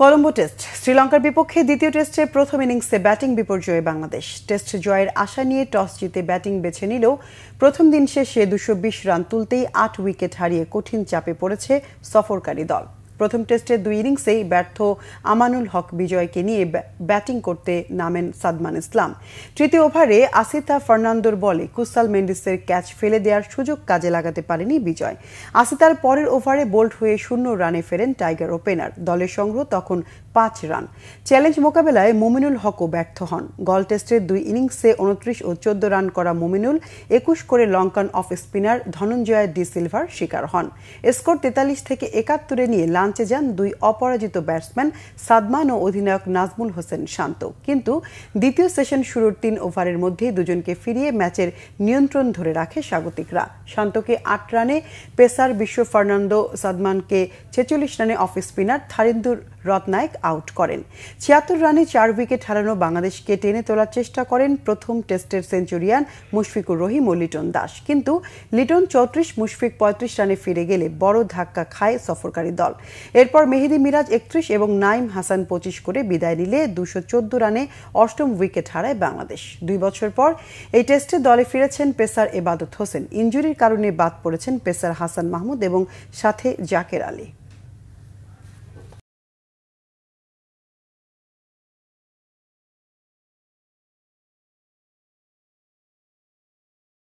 Colombo test শ্রীলঙ্কার বিপক্ষে দ্বিতীয় টেস্টের প্রথম ইনিংসে ব্যাটিং বিপর্যয়ে বাংলাদেশ। টেস্ট জয়ের আশা নিয়ে টস জিতে ব্যাটিং বেছে নিলেও প্রথম দিন শেষে ২২০ রান তুলতেই ৮ উইকেট হারিয়ে কঠিন চাপে পড়েছে সফরকারী দল। প্রথম টেস্টের ২ ইনিংসেই ব্যর্থ আমানুল হক বিজয়কে নিয়ে ব্যাটিং করতে নামেন সাদমান ইসলাম। তৃতীয় ওভারে আসিতা ফার্নান্দোর বলে কুসাল মেন্ডিসের ক্যাচ ফেলে দেওয়ার সুযোগ কাজে লাগাতে পারেনি বিজয়। আসিতার পরের ওভারে বোল্ড হয়ে ০ রানে ফেরেন টাইগার ওপেনার। দলের সংগ্রহ তখন ৫ রান। চ্যালেঞ্জ মোকাবেলায় মুমিনুল হকও ব্যর্থ হন। গল টেস্টের ২ ইনিংসে ২৯ ও ১৪ রান করা মুমিনুল ২১ করে Lankan off spinner Dhananjay D silver শিকার হন। স্কোর ৪৩ থেকে ৭১ নিয়ে লাঞ্চে যান ২ অপরাজিত ব্যাটসম্যান সাদমান ও অধিনায়ক নাজমুল হোসেন শান্ত। কিন্তু দ্বিতীয় সেশন শুরুর ৩ ওভারের মধ্যেই দুজনকে ফিরিয়ে ম্যাচের নিয়ন্ত্রণ ধরে রাখে স্বাগতিকরা। শান্তকে ৮ রানে, পেসার বিশ্ব ফার্নান্দো সাদমানকে ৪৬ রানে অফ স্পিনার থারিন্দুর রত্নায়ক আউট করেন। ৭৬ রানে ৪ উইকেট হারানো বাংলাদেশকে টেনে তোলার চেষ্টা করেন প্রথম টেস্টের সেঞ্চুরিয়ান মুশফিকুর রহিম ও লিটন দাস। কিন্তু লিটন ৩৪, মুশফিক ৩৫ রানে ফিরে গেলে বড় ধাক্কা খায় সফরকারী দল। এরপর মেহেদী মিরাজ ৩১ এবং নাইম হাসান ২৫ করে বিদায় নিলে ২১৪ রানে অষ্টম উইকেট হারায় বাংলাদেশ। ২ বছর পর এই টেস্টে দলে ফিরেছেন পেসার এবাদত হোসেন। ইনজুরির কারণে বাদ পড়েছেন পেসার হাসান মাহমুদ এবং সাথে জাকের আলী।